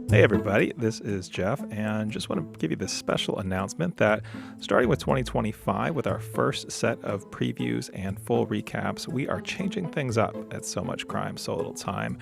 Hey everybody, this is Jeff, and just want to give you this special announcement that starting with 2025, with our first set of previews and full recaps, we are changing things up at So Much Crime, So Little Time.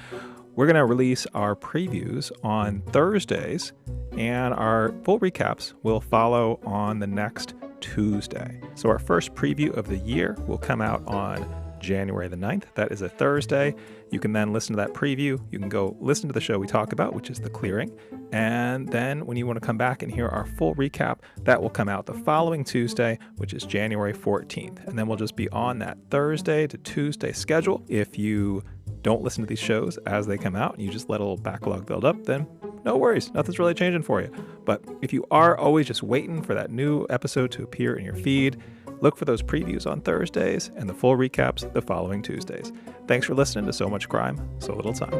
We're going to release our previews on Thursdays, and our full recaps will follow on the next Tuesday. So our first preview of the year will come out on January the 9th. That is a Thursday. You can then listen to that preview. You can go listen to the show we talk about, which is The Clearing. And then when you want to come back and hear our full recap, that will come out the following Tuesday, which is January 14th. And then we'll just be on that Thursday to Tuesday schedule. If you don't listen to these shows as they come out and you just let a little backlog build up, then no worries. Nothing's really changing for you. But if you are always just waiting for that new episode to appear in your feed, look for those previews on Thursdays and the full recaps the following Tuesdays. Thanks for listening to So Much Crime, So Little Time.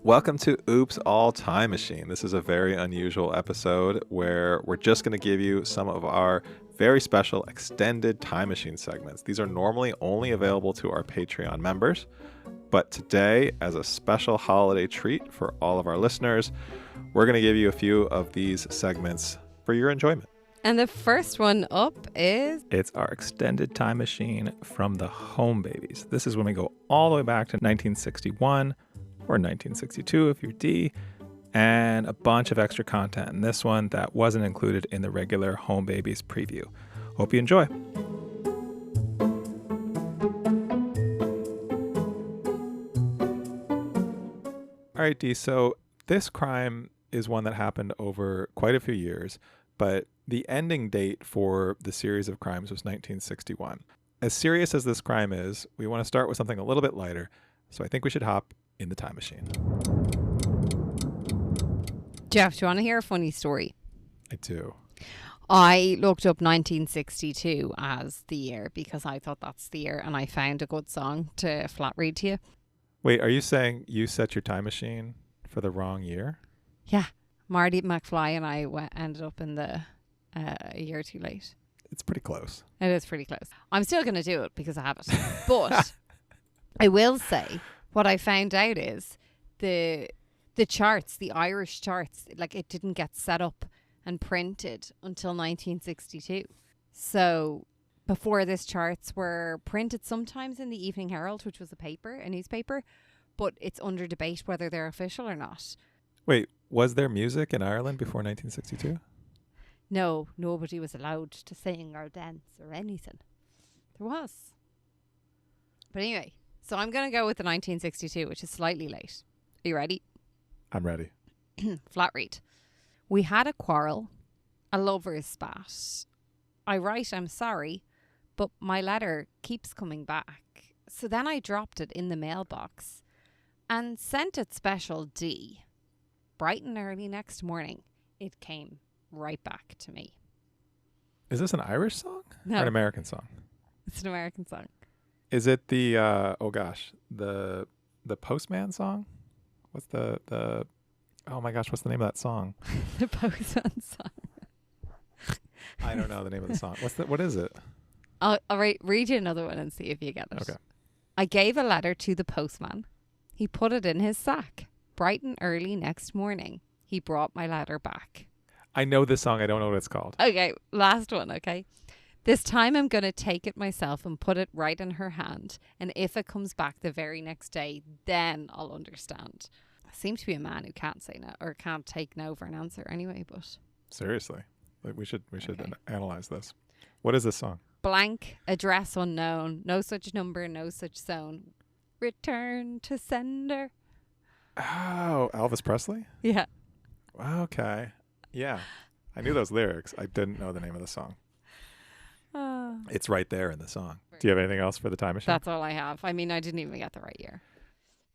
Welcome to Oops All Time Machine. This is a very unusual episode where we're just going to give you some of our very special extended Time Machine segments. These are normally only available to our Patreon members, but today, as a special holiday treat for all of our listeners, we're going to give you a few of these segments for your enjoyment. And the first one up is... It's our extended time machine from the Home Babies. This is when we go all the way back to 1961 or 1962 if you're D, and a bunch of extra content in this one that wasn't included in the regular Home Babies preview. Hope you enjoy. All right, D, so this crime is one that happened over quite a few years, but the ending date for the series of crimes was 1961. As serious as this crime is, we want to start with something a little bit lighter, so I think we should hop in the time machine. Jeff, do you want to hear a funny story? I do. I looked up 1962 as the year because I thought that's the year, and I found a good song to flat read to you. Wait, are you saying you set your time machine for the wrong year? Yeah. Marty McFly and I ended up in the a year too late. It's pretty close. It is pretty close. I'm still going to do it because I have it. But I will say what I found out is the charts, the Irish charts, like it didn't get set up and printed until 1962. So before this, charts were printed sometimes in the Evening Herald, which was a newspaper, but it's under debate whether they're official or not. Wait, was there music in Ireland before 1962? No, nobody was allowed to sing or dance or anything. There was. But anyway, so I'm going to go with the 1962, which is slightly late. Are you ready? I'm ready. Flat read. We had a quarrel, a lover's spat. I write I'm sorry, but my letter keeps coming back. So then I dropped it in the mailbox and sent it special D. Bright and early next morning, it came right back to me. Is this an Irish song? No. Or an American song? It's an American song. Is it the the Postman song? What's the oh my gosh, what's the name of that song? The Postman song. I don't know the name of the song. What is it? I'll read you another one and see if you get it. Okay. I gave a letter to the postman. He put it in his sack. Bright and early next morning, he brought my letter back. I know this song. I don't know what it's called. Okay, last one, okay? This time I'm going to take it myself and put it right in her hand. And if it comes back the very next day, then I'll understand. I seem to be a man who can't say no or can't take no for an answer anyway, but... Seriously. Like we should Okay. analyze this. What is this song? Blank, address unknown, no such number, no such zone. Return to sender. Oh, Elvis Presley? Yeah. Okay. Yeah. I knew those lyrics. I didn't know the name of the song. It's right there in the song. Do you have anything else for the time machine? That's all I have. I mean, I didn't even get the right year.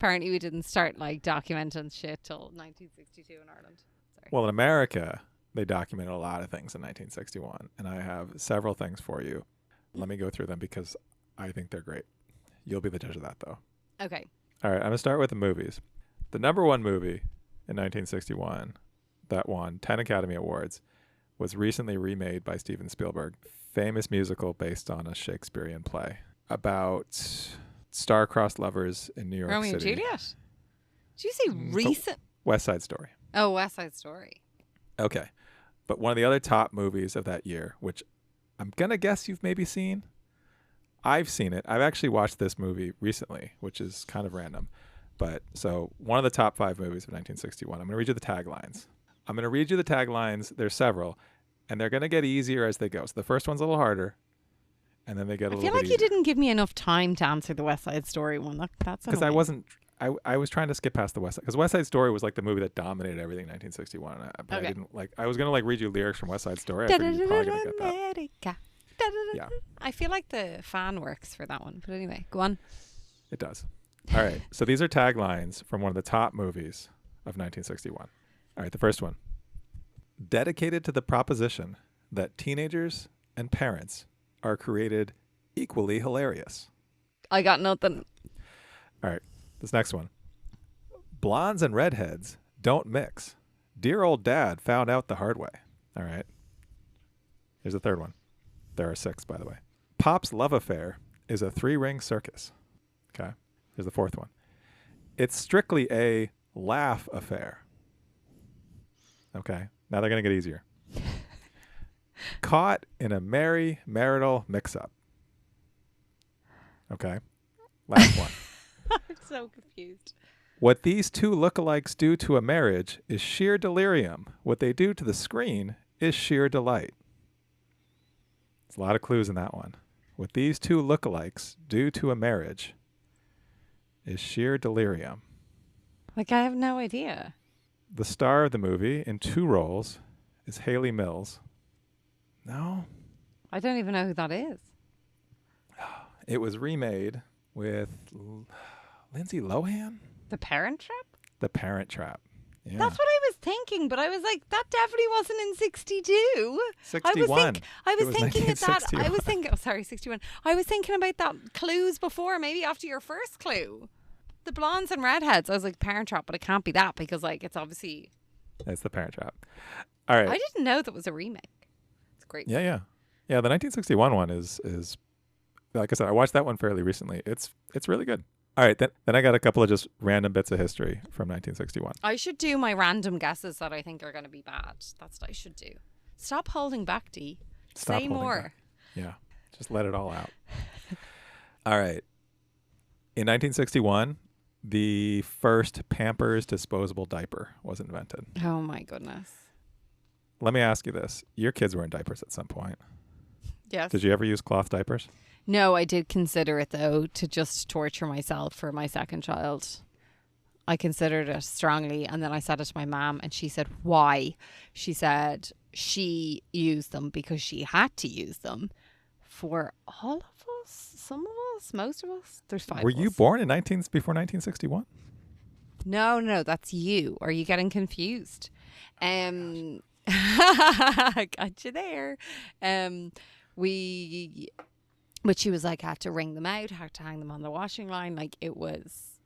Apparently we didn't start like documenting shit till 1962 in Ireland. Sorry. Well, in America, they documented a lot of things in 1961, and I have several things for you. Let me go through them because I think they're great. You'll be the judge of that, though. Okay. All right, I'm going to start with the movies. The number one movie in 1961 that won 10 Academy Awards was recently remade by Steven Spielberg. Famous musical based on a Shakespearean play about star-crossed lovers in New York Romeo City. and Juliet. Did you say Mm, recent? West Side Story. Oh, West Side Story. Okay. But one of the other top movies of that year, which I'm going to guess you've maybe seen. I've seen it. I've actually watched this movie recently, which is kind of random. But so one of the top 5 movies of 1961. I'm going to read you the taglines. There's several, and they're going to get easier as they go. So the first one's a little harder, and then they get a I little feel bit like easier. you didn't give me enough time to answer the West Side Story one. That's Because annoying. I was trying to skip past the West Side, because West Side Story was like the movie that dominated everything in 1961. But Okay. I didn't like. I was gonna like read you lyrics from West Side Story. I figured you're probably gonna get that. America. Yeah. I feel like the fan works for that one. But anyway, go on. It does. All right. So these are taglines from one of the top movies of 1961. All right. The first one: dedicated to the proposition that teenagers and parents are created equally hilarious. I got nothing. All right. This next one: blondes and redheads don't mix. Dear old dad found out the hard way. All right. Here's the third one. There are 6, by the way. Pop's love affair is a 3-ring circus. Okay. Here's the fourth one. It's strictly a laugh affair. Okay. Now they're going to get easier. Caught in a merry marital mix-up. Okay. Last one. I'm so confused. What these two lookalikes do to a marriage is sheer delirium. What they do to the screen is sheer delight. There's a lot of clues in that one. What these two lookalikes do to a marriage is sheer delirium. Like, I have no idea. The star of the movie in 2 roles is Haley Mills. No, I don't even know who that is. it was remade with Lindsay Lohan. The Parent Trap? The Parent Trap. Yeah. That's what I was thinking, but I was like, that definitely wasn't in 62. 61. I It was was thinking at that. I 1961. was thinking, oh, sorry, 61. I was thinking about that clues before, maybe after your first clue. The blondes and redheads. I was like, Parent Trap, but it can't be that because, like, it's obviously. It's The Parent Trap. All right. I didn't know that was a remake. It's great. Yeah. The 1961 one is like I said, I watched that one fairly recently. It's really good. All right, then I got a couple of just random bits of history from 1961. I should do my random guesses that I think are going to be bad. That's what I should do. Stop holding back, Dee. Stop Say holding more. back. Yeah, just let it all out. All right. In 1961, the first Pampers disposable diaper was invented. Oh my goodness. Let me ask you this. Your kids were in diapers at some point. Yes. Did you ever use cloth diapers? No, I did consider it though to just torture myself for my second child. I considered it strongly, and then I said it to my mom and she said, why? She said she used them because she had to use them for all of us, some of us, most of us. There's 5 Were of you us. born in before 1961? No, that's you. Are you getting confused? Got you there. But she was like, had to wring them out, had to hang them on the washing line. Like, it was.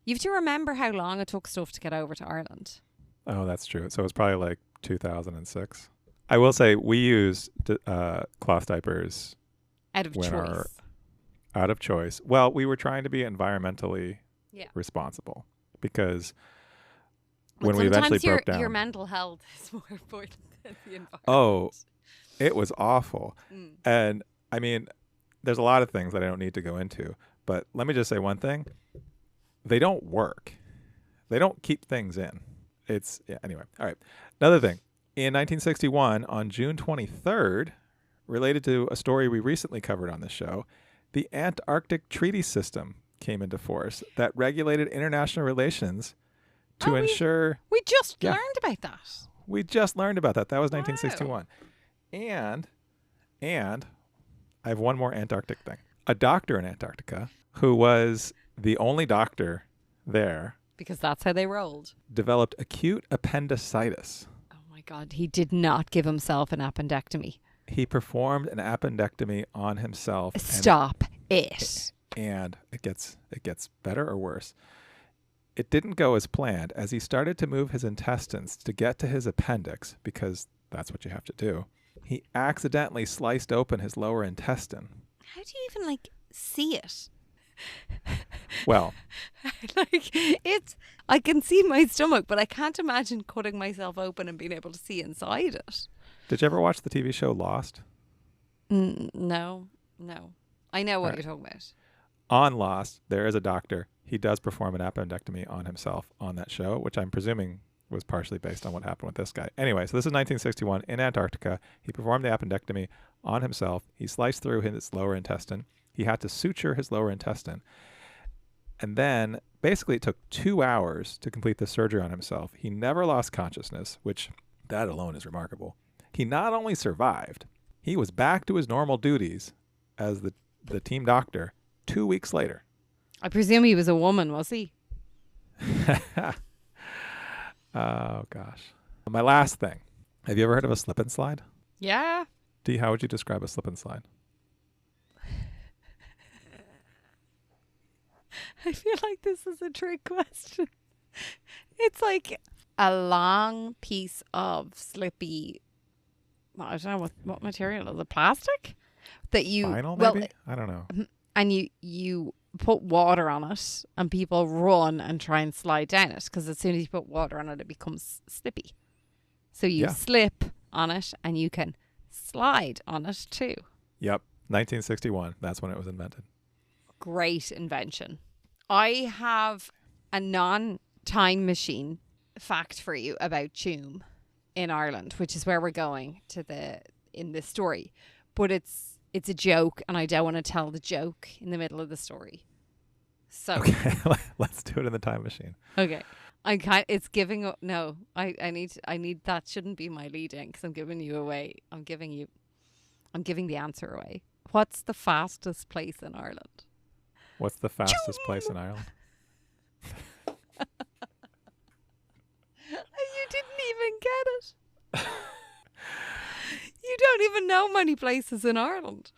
You have to remember how long it took stuff to get over to Ireland. Oh, that's true. So it was probably like 2006. I will say we used cloth diapers Out of When choice. our- out of choice. Well, we were trying to be environmentally Yeah. responsible because But when we eventually sometimes broke down, your mental health is more important than the environment. Oh. it was awful. Mm. And I mean, there's a lot of things that I don't need to go into, but let me just say one thing. They don't work. They don't keep things in. Anyway. All right. Another thing. In 1961, on June 23rd, related to a story we recently covered on this show, the Antarctic Treaty System came into force that regulated international relations to Oh, ensure. We just Yeah. learned about that. We just learned about that. That was Wow. 1961. And I have one more Antarctic thing. A doctor in Antarctica who was the only doctor there Because that's how they rolled. developed acute appendicitis. Oh my God. He did not give himself an appendectomy. He performed an appendectomy on himself. Stop it. And it gets better or worse. It didn't go as planned as he started to move his intestines to get to his appendix, because that's what you have to do. He accidentally sliced open his lower intestine. How do you even, like, see it? Well, Like, it's, I can see my stomach, but I can't imagine cutting myself open and being able to see inside it. did you ever watch the TV show Lost? No. I know what Right. you're talking about. On Lost, there is a doctor. He does perform an appendectomy on himself on that show, which I'm presuming was partially based on what happened with this guy. Anyway, so this is 1961 in Antarctica. He performed the appendectomy on himself. He sliced through his lower intestine. He had to suture his lower intestine. And then basically it took 2 hours to complete the surgery on himself. He never lost consciousness, which that alone is remarkable. He not only survived, he was back to his normal duties as the team doctor 2 weeks later. I presume he was a woman, was he? Oh, gosh. My last thing. Have you ever heard of a slip and slide? Yeah. Dee, how would you describe a slip and slide? I feel like this is a trick question. It's like a long piece of slippy, well, I don't know what material is it, plastic? That you, Vinyl, well, maybe? I don't know. and you put water on it and people run and try and slide down it because as soon as you put water on it, it becomes slippy. So you Yeah. slip on it and you can slide on it too. Yep. 1961. That's when it was invented. Great invention. I have a non-time machine fact for you about Tuam in Ireland, which is where we're going in this story. But it's a joke, and I don't want to tell the joke in the middle of the story. So Okay. Let's do it in the time machine. okay, it's giving up. No, I need that shouldn't be my leading because I'm giving you away. I'm giving the answer away. What's the fastest place in Ireland? What's the fastest place in Ireland? You didn't even get it. You don't even know many places in Ireland.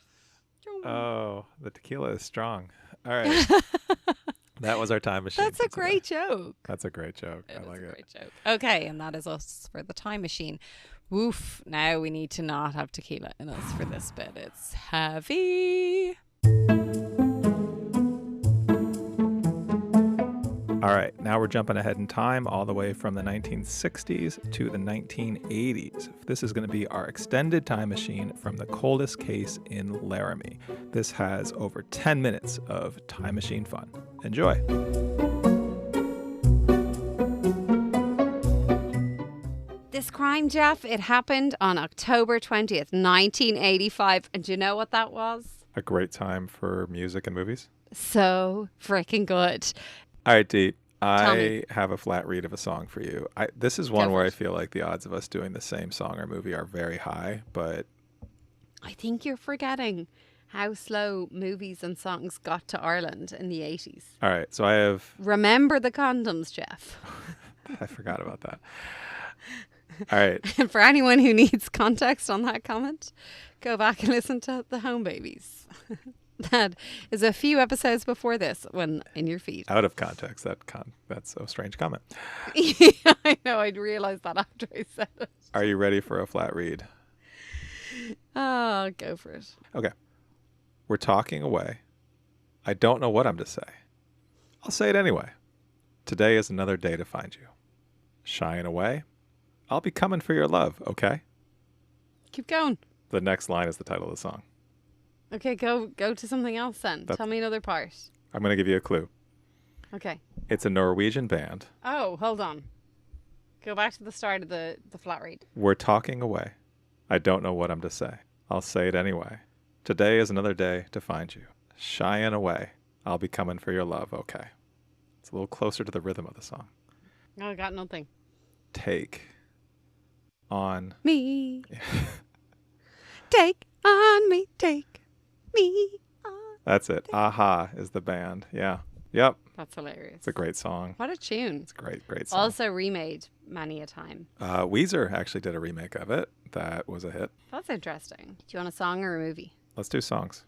Oh, the tequila is strong. All right. That was our time machine. That's a for today. great joke. That's a great joke. I It like is a it. great joke. Okay, and that is us for the time machine. Woof. Now we need to not have tequila in us for this bit. It's heavy. All right, now we're jumping ahead in time all the way from the 1960s to the 1980s. This is going to be our extended time machine from the coldest case in Laramie. This has over 10 minutes of time machine fun. Enjoy. This crime, Jeff, it happened on October 20th, 1985. And do you know what that was? A great time for music and movies. So freaking good. All right, Dee, Tell me. I have a flat read of a song for you. This is one Go for where I it. feel like the odds of us doing the same song or movie are very high, but I think you're forgetting how slow movies and songs got to Ireland in the 80s. all right, so I have, Remember the condoms, Jeff. I forgot about that. All right, And for anyone who needs context on that comment, go back and listen to The Home Babies. That is a few episodes before this when in your feed. out of context, that's a strange comment. Yeah, I know. I'd realised that after I said it. Are you ready for a flat read? Oh, go for it. Okay. We're talking away. I don't know what I'm to say. I'll say it anyway. Today is another day to find you. Shying away. I'll be coming for your love, okay? Keep going. The next line is the title of the song. Okay, go to something else then. That's- Tell me another part. I'm going to give you a clue. Okay. It's a Norwegian band. Oh, hold on. Go back to the start of the flat read. We're talking away. I don't know what I'm to say. I'll say it anyway. Today is another day to find you. Shying away. I'll be coming for your love, okay? It's a little closer to the rhythm of the song. Oh, I got nothing. Take on. Me. Take on me, take me on. That's it. Aha is the band. Yeah. Yep. That's hilarious. It's a great song. What a tune. It's a great song. Also remade many a time. Weezer actually did a remake of it. That was a hit. That's interesting. Do you want a song or a movie? Let's do songs.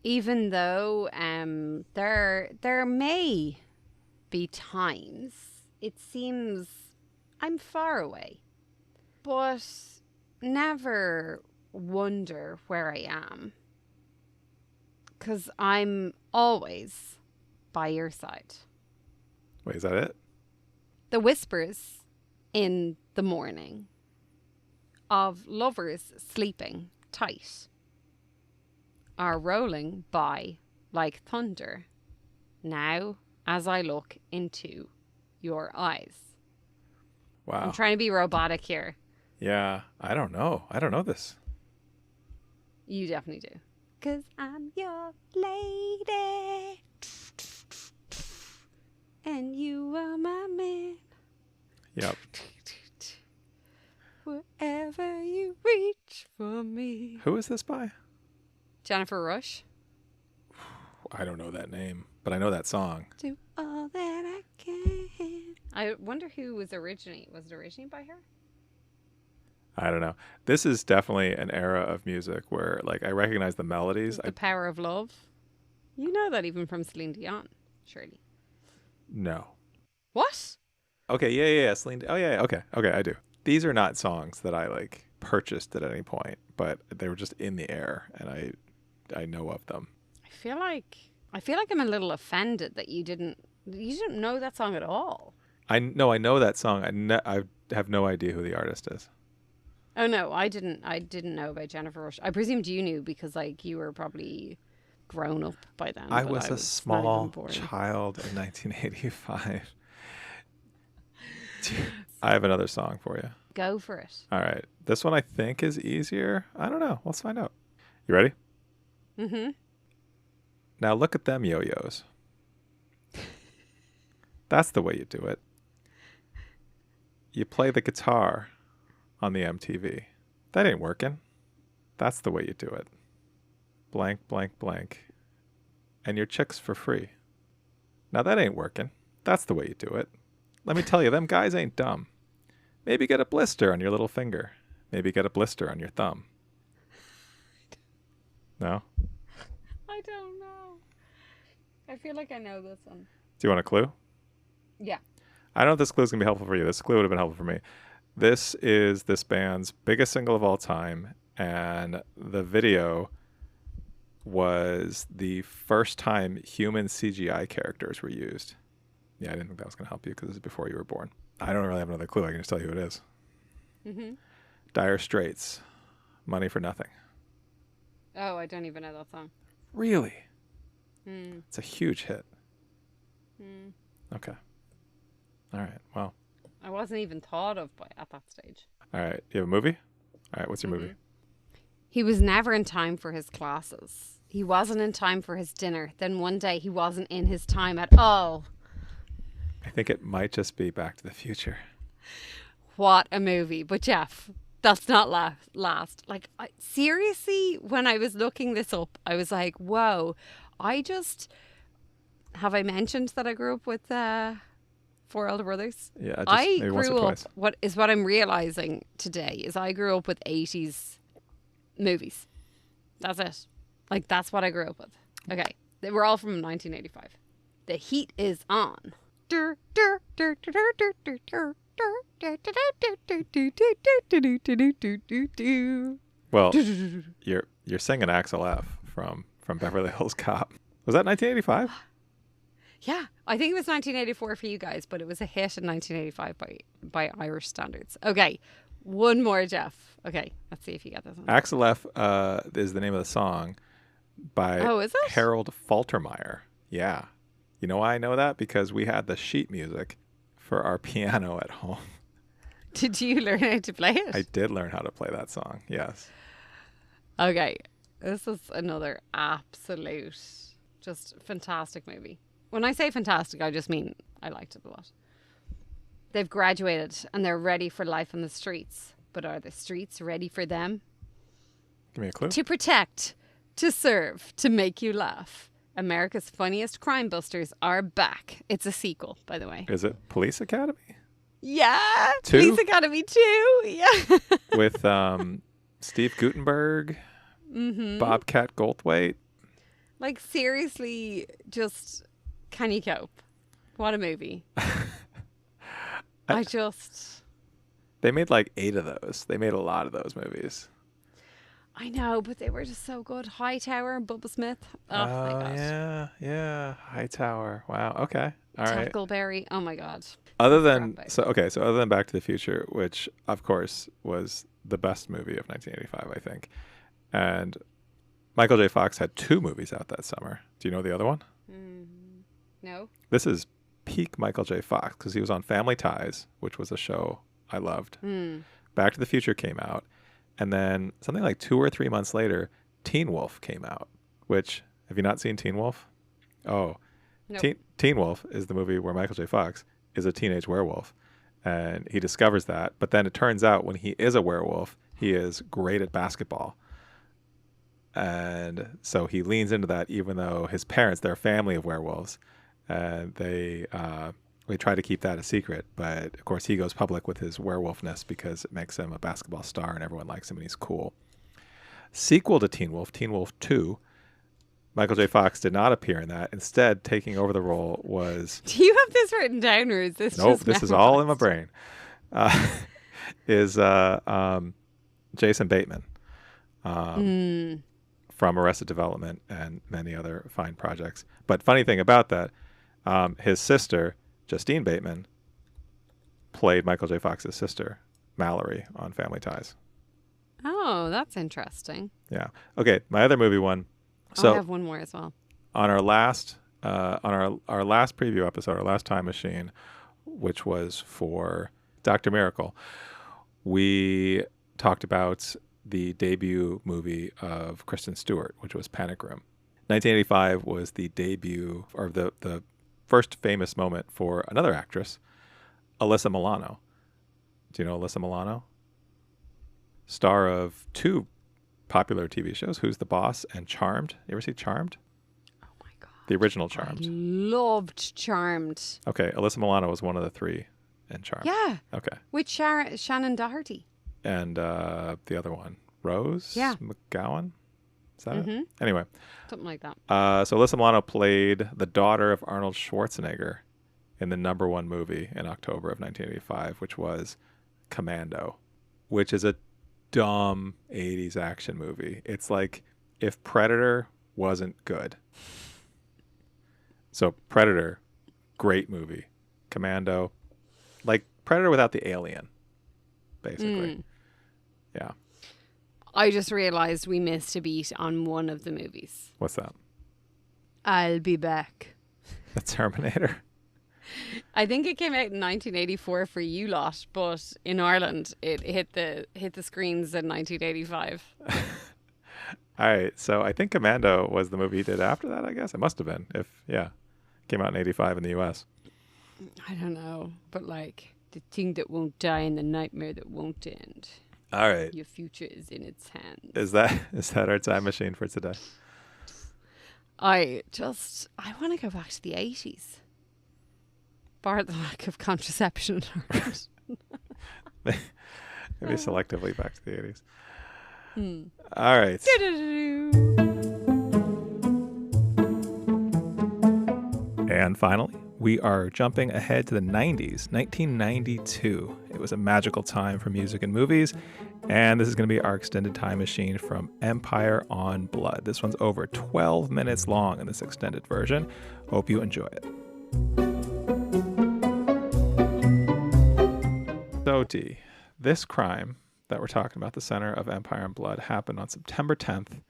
Even though there may be times it seems I'm far away, but never wonder where I am, 'cause I'm always by your side. Wait, is that it? The whispers in the morning of lovers sleeping tight are rolling by like thunder now as I look into your eyes. Wow. I'm trying to be robotic here. Yeah, I don't know. I don't know this. You definitely do. 'Cause I'm your lady and you are my man. Yep. Wherever you reach for me. Who is this by? Jennifer Rush. I don't know that name, but I know that song. Do all that I can. I wonder who was originally. Was it originally by her? I don't know. This is definitely an era of music where, like, I recognize the melodies. The Power of Love. You know that even from Celine Dion, surely. No. What? Okay, yeah. Celine. Oh, yeah. Okay, I do. These are not songs that I like purchased at any point, but they were just in the air, and I know of them. I feel like I'm a little offended that you didn't know that song at all. I know that song. I have no idea who the artist is. Oh no, I didn't know about Jennifer Rush. I presumed you knew because like you were probably grown up by then. I was a not small even born. child in 1985. I have another song for you. Go for it. All right. This one I think is easier. I don't know. Let's find out. You ready? Mm-hmm. Now look at them yo-yos. That's the way you do it. You play the guitar on the MTV. That ain't working. That's the way you do it. Blank, blank, blank. And your chicks for free. Now that ain't working. That's the way you do it. Let me tell you, them guys ain't dumb. Maybe get a blister on your little finger. Maybe get a blister on your thumb. No? I don't know. I feel like I know this one. Do you want a clue? Yeah. I don't know if this clue is going to be helpful for you. This clue would have been helpful for me. This is this band's biggest single of all time, and the video was the first time human CGI characters were used. Yeah, I didn't think that was going to help you because this is before you were born. I don't really have another clue. I can just tell you who it is. Mm-hmm. Dire Straits, Money for Nothing. Oh, I don't even know that song. Really? Hmm. It's a huge hit. Hmm. Okay. All right. Well. I wasn't even thought of at that stage. All right. You have a movie? All right. What's your movie? He was never in time for his classes. He wasn't in time for his dinner. Then one day he wasn't in his time at all. I think it might just be Back to the Future. What a movie. But Jeff, that's not last. Like, seriously, when I was looking this up, I was like, whoa, have I mentioned that I grew up with 4 older brothers? Yeah, just I maybe once or grew up, twice. what I'm realizing today is I grew up with 80s movies. That's it. Like, that's what I grew up with. Okay. They were all from 1985. The Heat is on. Well, you're singing Axel F from Beverly Hills Cop. Was that 1985? Yeah, I think it was 1984 for you guys, but it was a hit in 1985 by Irish standards. Okay, one more, Jeff. Okay, let's see if you get this one. Axel F is the name of the song by is it? Harold Faltermeyer. Yeah. You know why I know that? Because we had the sheet music for our piano at home. Did you learn how to play it? I did learn how to play that song, yes. Okay, this is another absolute, just fantastic movie. When I say fantastic, I just mean I liked it a lot. They've graduated and they're ready for life on the streets. But are the streets ready for them? Give me a clue. To protect, to serve, to make you laugh. America's Funniest Crime Busters are back. It's a sequel, by the way. Is it Police Academy? Yeah. 2? Police Academy 2. Yeah. With Steve Guttenberg, Bobcat Goldthwait. Like, seriously, just, can you cope? What a movie. They made like 8 of those. They made a lot of those movies. I know, but they were just so good. Hightower and Bubba Smith. Oh my god. yeah. Hightower. Wow. Okay. All right. Tackleberry. Oh my god. Other Forgot than about it. so other than Back to the Future, which of course was the best movie of 1985, I think, and Michael J. Fox had 2 movies out that summer. Do you know the other one? No. This is peak Michael J. Fox because he was on Family Ties, which was a show I loved. Back to the Future came out, and then something like 2 or 3 months later, Teen Wolf came out. Which, have you not seen Teen Wolf? Oh, Nope. Teen Wolf is the movie where Michael J. Fox is a teenage werewolf, and he discovers that. But then it turns out when he is a werewolf, he is great at basketball. And so he leans into that, even though his parents, they're a family of werewolves, and they try to keep that a secret. But of course, he goes public with his werewolfness because it makes him a basketball star, and everyone likes him, and he's cool. Sequel to Teen Wolf 2, Michael J. Fox did not appear in that. Instead, taking over the role was Do you have this written down, or is this nope. just This is all in my memorized? brain. Is Jason Bateman. From Arrested Development and many other fine projects. But funny thing about that, his sister, Justine Bateman, played Michael J. Fox's sister, Mallory, on Family Ties. Oh, that's interesting. Yeah. Okay, my other movie one. I So have one more as well. on our last our last preview episode, our last Time Machine, which was for Dr. Miracle, we talked about the debut movie of Kristen Stewart, which was Panic Room. 1985 was the debut, or the first famous moment for another actress, Alyssa Milano. Do you know Alyssa Milano? Star of 2 popular TV shows, Who's the Boss and Charmed. You ever see Charmed? Oh my god. The original I Charmed. loved Charmed. Okay, Alyssa Milano was one of the 3 in Charmed. Yeah. Okay. With Shannon Doherty. And the other one, Rose Yeah. McGowan? Is that Mm-hmm. it? Anyway, Something like that. so Alyssa Milano played the daughter of Arnold Schwarzenegger in the #1 movie in October of 1985, which was Commando, which is a dumb 80s action movie. It's like if Predator wasn't good. So Predator, great movie. Commando, like Predator without the alien, basically. Yeah. I just realized we missed a beat on one of the movies. What's that? I'll be back. The Terminator. I think it came out in 1984 for you lot, but in Ireland it hit the screens in 1985. All right. So I think Commando was the movie he did after that, I guess. It must have been. Came out in 85 in the US. I don't know, but like the thing that won't die and the nightmare that won't end. All right. Your future is in its hands. Is that our time machine for today? I want to go back to the 80s. Bar the lack of contraception. Maybe selectively back to the 80s. All right. And finally, we are jumping ahead to the 90s, 1992. It was a magical time for music and movies, and this is going to be our extended time machine from Empire on Blood. This one's over 12 minutes long in this extended version. Hope you enjoy it. So, D, this crime that we're talking about, the center of Empire on Blood, happened on September 10th,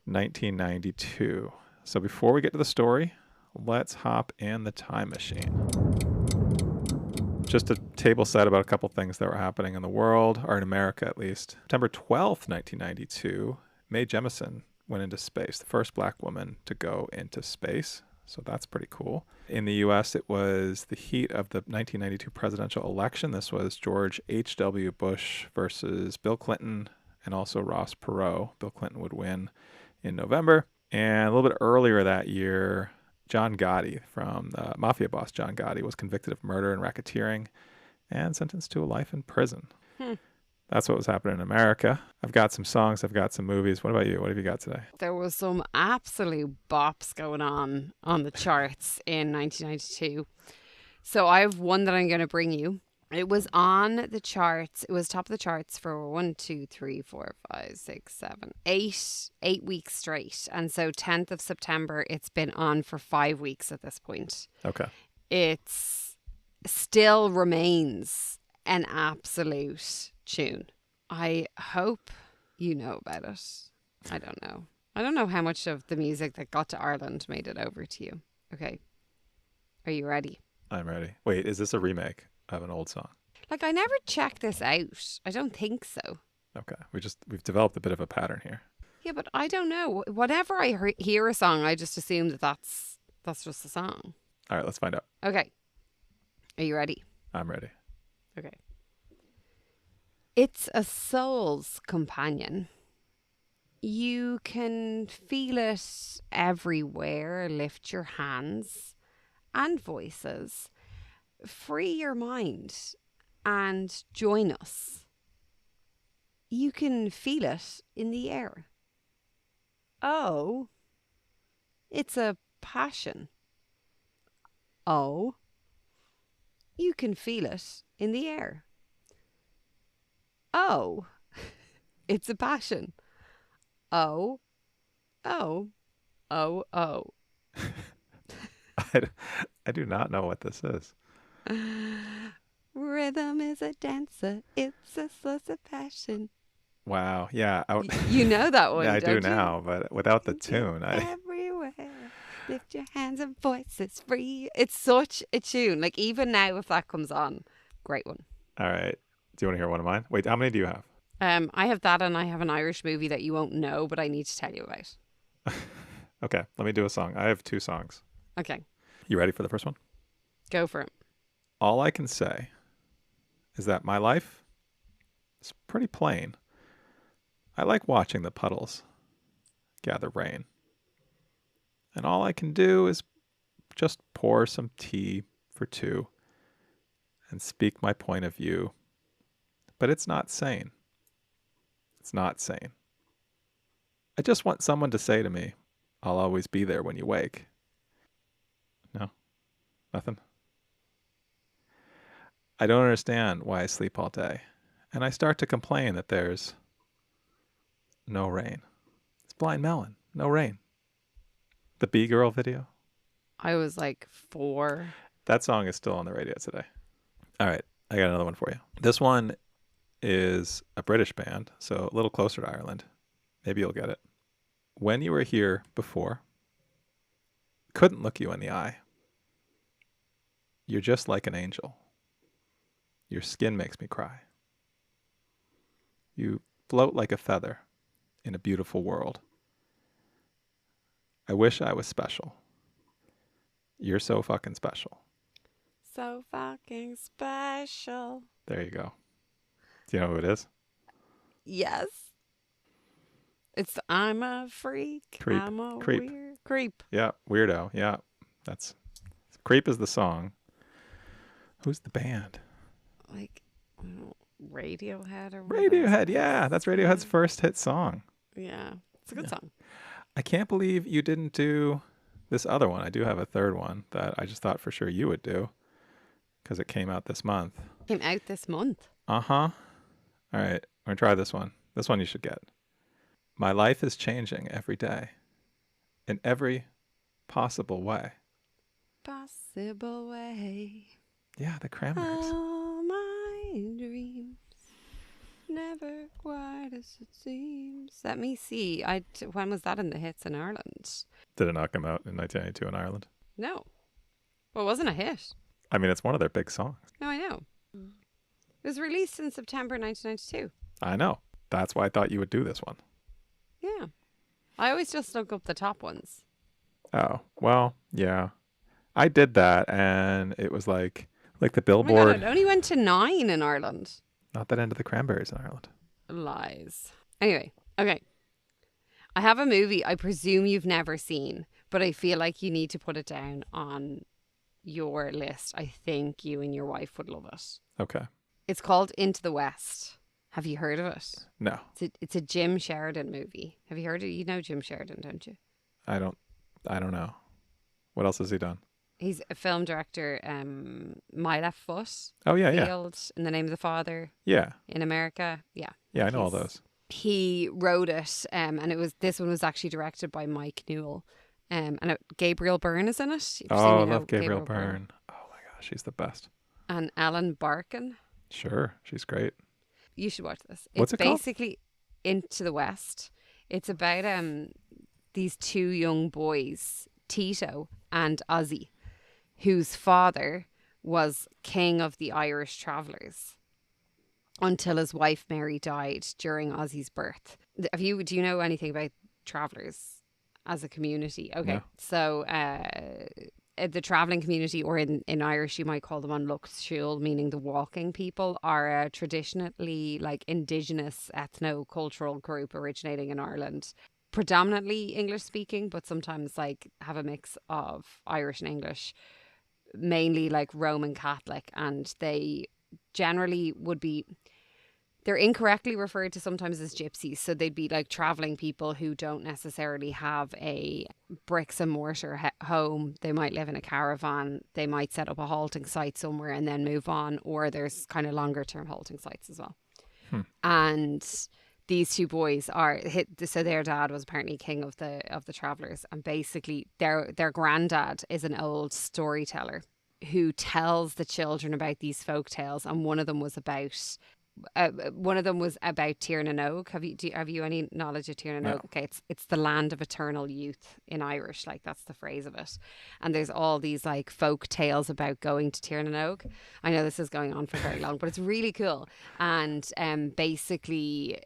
1992. So before we get to the story, let's hop in the time machine. Just a table set about a couple things that were happening in the world, or in America at least. September 12th, 1992, Mae Jemison went into space, the first black woman to go into space. So that's pretty cool. In the U.S., it was the heat of the 1992 presidential election. This was George H.W. Bush versus Bill Clinton and also Ross Perot. Bill Clinton would win in November. And a little bit earlier that year, John Gotti, from the mafia boss John Gotti, was convicted of murder and racketeering and sentenced to a life in prison. That's what was happening in America. I've got some songs. I've got some movies. What about you? What have you got today? There was some absolute bops going on the charts in 1992. So I have one that I'm going to bring you. It was on the charts. It was top of the charts for 8 weeks straight. And so 10th of September, it's been on for 5 weeks at this point. Okay. It's still remains an absolute tune. I hope you know about it. I don't know. I don't know how much of the music that got to Ireland made it over to you. Okay. Are you ready? I'm ready. Wait, is this a remake of an old song? Like, I never checked this out. I don't think so. Okay. We've developed a bit of a pattern here. Yeah, but I don't know. Whenever I hear a song, I just assume that that's just a song. All right, let's find out. Okay. Are you ready? I'm ready. Okay. It's a soul's companion. You can feel it everywhere. Lift your hands and voices. Free your mind and join us. You can feel it in the air. Oh, it's a passion. Oh, you can feel it in the air. Oh, it's a passion. Oh, oh, oh, oh. I do not know what this is. Rhythm is a dancer. It's a source of passion. Wow. Yeah. You know that one, Yeah, I don't do you? now, but without the tune, Everywhere. Lift your hands and voices free. It's such a tune. Like, even now, if that comes on, great one. All right. Do you want to hear one of mine? Wait, how many do you have? I have that, and I have an Irish movie that you won't know, but I need to tell you about. Okay, let me do a song. I have 2 songs. Okay, You ready for the first one? go for it. All I can say is that my life is pretty plain. I like watching the puddles gather rain. And all I can do is just pour some tea for 2 and speak my point of view. But it's not sane. It's not sane. I just want someone to say to me, I'll always be there when you wake. No? Nothing? I don't understand why I sleep all day. And I start to complain that there's no rain. It's Blind Melon. No rain. The B-Girl video. I was like 4. That song is still on the radio today. All right. I got another one for you. This one is a British band, so a little closer to Ireland. Maybe you'll get it. When you were here before, couldn't look you in the eye. You're just like an angel. Your skin makes me cry. You float like a feather in a beautiful world. I wish I was special. You're so fucking special. So fucking special. There you go. Do you know who it is? Yes. It's I'm a freak. Creep. I'm a Creep. weird creep. Yeah, Weirdo. Yeah, that's Creep is the song. Who's the band? Like Radiohead or whatever. Radiohead. Yeah, that's Radiohead's first hit song. Yeah, it's a good song. I can't believe you didn't do this other one. I do have a third one that I just thought for sure you would do because it came out this month. Came out this month. Uh-huh. All right, I'm going to try this one. This one you should get. My life is changing every day in every possible way. Possible way. Yeah, the Cranberries. All my dreams never quite as it seems. Let me see. When was that in the hits in Ireland? Did it not come out in 1992 in Ireland? No. Well, it wasn't a hit. I mean, it's one of their big songs. No, I know. It was released in September 1992. I know. That's why I thought you would do this one. Yeah. I always just look up the top ones. Oh, well, yeah. I did that, and it was like the Oh my God, Billboard. it only went to 9 in Ireland. Not that end of the Cranberries in Ireland. Lies. Anyway, okay. I have a movie I presume you've never seen, but I feel like you need to put it down on your list. I think you and your wife would love it. Okay. It's called Into the West. Have you heard of it? No, It's a Jim Sheridan movie. Have you heard it? You know Jim Sheridan, don't you? I don't know. What else has he done? He's a film director. My Left Foot, Oh yeah, yeah, Field, In the Name of the Father, yeah, in America. Yeah, yeah. I like know all those. he wrote it, and this one was actually directed by Mike Newell, Gabriel Byrne is in it. I presume Oh, I you love know Gabriel Gabriel Byrne. Byrne. Oh my gosh, she's the best. And Alan Barkin. Sure, she's great. You should watch this. What's It's it called? basically Into the West. It's about these two young boys, Tito and Ozzy, whose father was king of the Irish Travellers until his wife Mary died during Ozzy's birth. Do you know anything about Travellers as a community? Okay, No. so the travelling community, or in Irish you might call them an Lucht Siúl, meaning the walking people, are a traditionally like indigenous ethno-cultural group originating in Ireland. Predominantly English speaking, but sometimes like have a mix of Irish and English, mainly like Roman Catholic, and they generally would be, they're incorrectly referred to sometimes as gypsies. So they'd be like traveling people who don't necessarily have a bricks and mortar home. They might live in a caravan. They might set up a halting site somewhere and then move on. Or there's kind of longer term halting sites as well. And these two boys so their dad was apparently king of the travelers, and basically their granddad is an old storyteller who tells the children about these folk tales, and one of them was about Tír na nÓg. Have you any knowledge of Tír na No. nÓg? Okay, it's the land of eternal youth in Irish, like that's the phrase of it. And there's all these like folk tales about going to Tír na nÓg. I know this is going on for very long, but it's really cool. And basically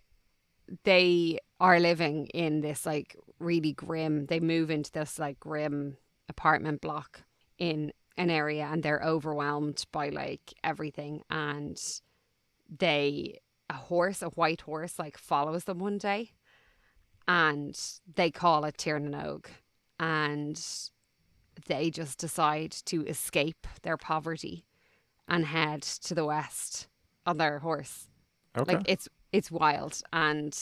they are living in this like really grim, they move into this like grim apartment block in an area, and they're overwhelmed by like everything, and a white horse like follows them one day, and they call it Tír na nÓg, and they just decide to escape their poverty and head to the west on their horse. Okay. Like it's wild, and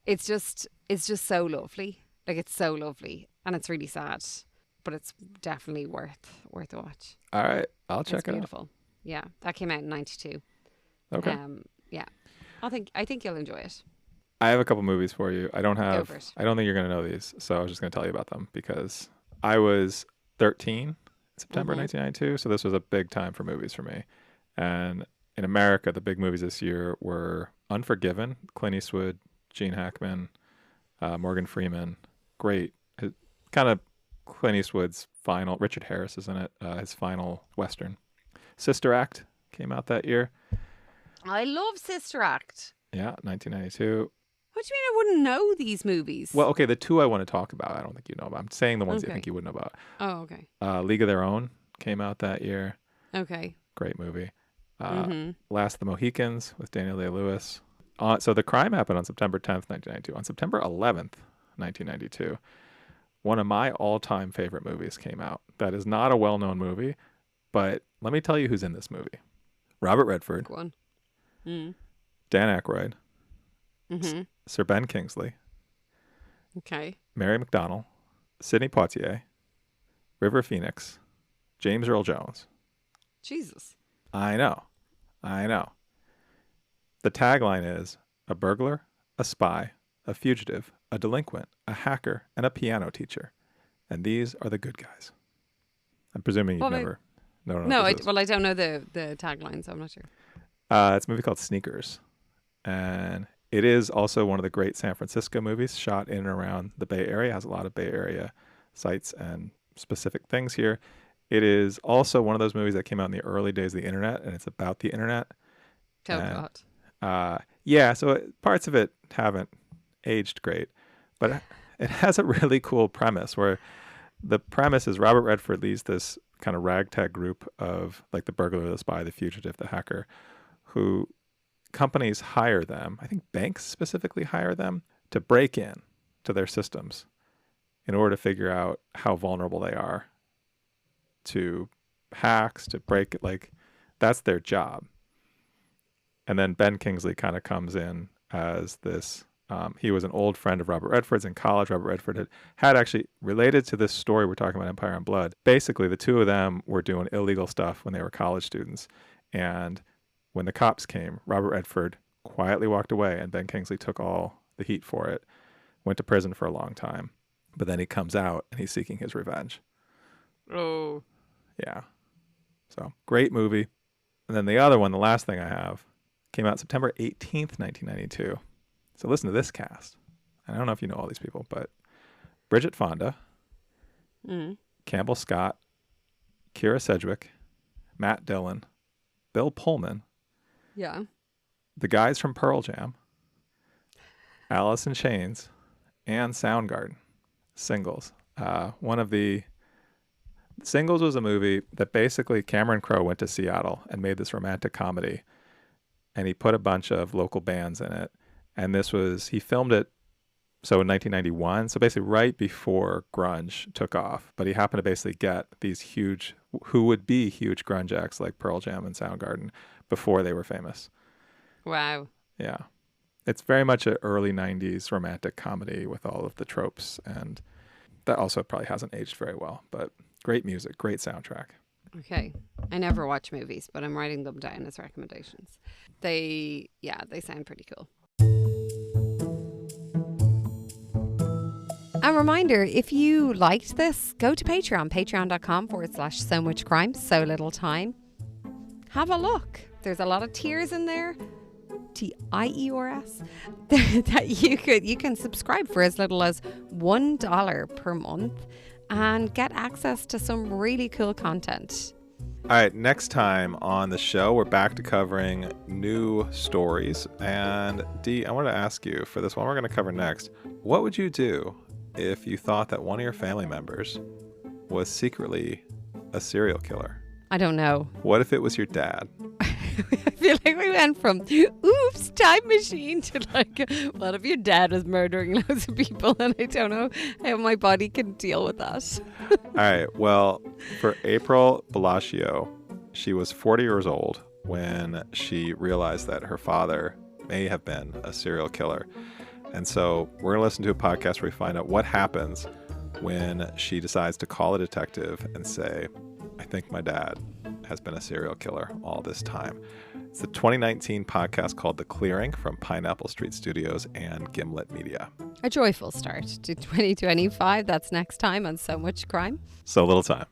it's just so lovely. Like it's so lovely, and it's really sad, but it's definitely worth a watch. All right, I'll It's check it out. beautiful. Yeah, that came out in '92. Okay. Yeah, I think you'll enjoy it. I have a couple movies for you. I don't for it. don't think you're going to know these, so I was just going to tell you about them because I was 13 in September 1992, so this was a big time for movies for me. And in America, the big movies this year were Unforgiven, Clint Eastwood, Gene Hackman, Morgan Freeman. Great. Kind of Clint Eastwood's final, Richard Harris is in it, his final Western. Sister Act came out that year. I love Sister Act. Yeah, 1992. What do you mean I wouldn't know these movies? Well, okay, the two I want to talk about, I don't think you know about. I'm saying the ones I Okay. think you would know about. Oh, okay. League of Their Own came out that year. Okay. Great movie. Mm-hmm. Last of the Mohicans with Daniel Day-Lewis. So the crime happened on September 10th, 1992. On September 11th, 1992, one of my all-time favorite movies came out. That is not a well-known movie, but let me tell you who's in this movie. Robert Redford, Go on. Mm. Dan Aykroyd, Mm-hmm. Sir Ben Kingsley, Okay. Mary McDonnell, Sidney Poitier, River Phoenix, James Earl Jones. Jesus. I know. The tagline is a burglar, a spy, a fugitive, a delinquent, a hacker, and a piano teacher. And these are the good guys. I'm presuming you've Well, never. No. No, this is. I don't know the tagline, so I'm not sure. It's a movie called Sneakers. And it is also one of the great San Francisco movies shot in and around the Bay Area. It has a lot of Bay Area sites and specific things here. It is also one of those movies that came out in the early days of the internet, and it's about the internet. Oh, And, God. Yeah, so parts of it haven't aged great, but it has a really cool premise where the premise is Robert Redford leads this kind of ragtag group of like the burglar, the spy, the fugitive, the hacker, who companies hire them. I think banks specifically hire them to break in to their systems in order to figure out how vulnerable they are to hacks, to break it. Like that's their job. And then Ben Kingsley kind of comes in as this He was an old friend of Robert Redford's in college. Robert Redford had actually, related to this story we're talking about, Empire and Blood, basically the two of them were doing illegal stuff when they were college students. And when the cops came, Robert Redford quietly walked away, and Ben Kingsley took all the heat for it, went to prison for a long time. But then he comes out and he's seeking his revenge. Oh. Yeah. So, great movie. And then the other one, the last thing I have, came out September 18th, 1992. So listen to this cast. I don't know if you know all these people, but Bridget Fonda, Campbell Scott, Kira Sedgwick, Matt Dillon, Bill Pullman, Yeah. the guys from Pearl Jam, Alice in Chains, and Soundgarden. Singles. One of the Singles was a movie that basically Cameron Crowe went to Seattle and made this romantic comedy, and he put a bunch of local bands in it. And he filmed it in 1991, so basically right before grunge took off. But he happened to basically get these who would be huge grunge acts like Pearl Jam and Soundgarden before they were famous. Wow. Yeah. It's very much an early 90s romantic comedy with all of the tropes, and that also probably hasn't aged very well, but great music, great soundtrack. Okay. I never watch movies, but I'm writing them down as recommendations. They sound pretty cool. A reminder, if you liked this, go to Patreon, patreon.com/so-much-crime, so little time. Have a look. There's a lot of tiers in there, TIERS, that you can subscribe for as little as $1 per month and get access to some really cool content. All right, next time on the show, we're back to covering new stories. And Dee, I want to ask you, for this one we're going to cover next, what would you do if you thought that one of your family members was secretly a serial killer? I don't know. What if it was your dad? I feel like we went from oops, time machine to like, what if your dad was murdering loads of people and I don't know how my body can deal with that. All right, well, for April Bellaccio, she was 40 years old when she realized that her father may have been a serial killer. And so we're going to listen to a podcast where we find out what happens when she decides to call a detective and say, I think my dad has been a serial killer all this time. It's the 2019 podcast called The Clearing from Pineapple Street Studios and Gimlet Media. A joyful start to 2025. That's next time on So Much Crime. So Little Time.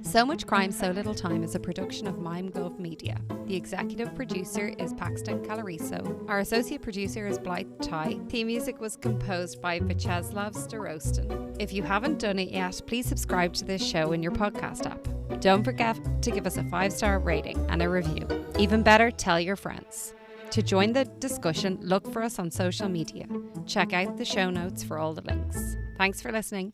So Much Crime, So Little Time is a production of MimeGov Media. The executive producer is Paxton Calariso. Our associate producer is Blythe Tai. Theme music was composed by Vyacheslav Starostin. If you haven't done it yet, please subscribe to this show in your podcast app. Don't forget to give us a 5-star rating and a review. Even better, tell your friends. To join the discussion, look for us on social media. Check out the show notes for all the links. Thanks for listening.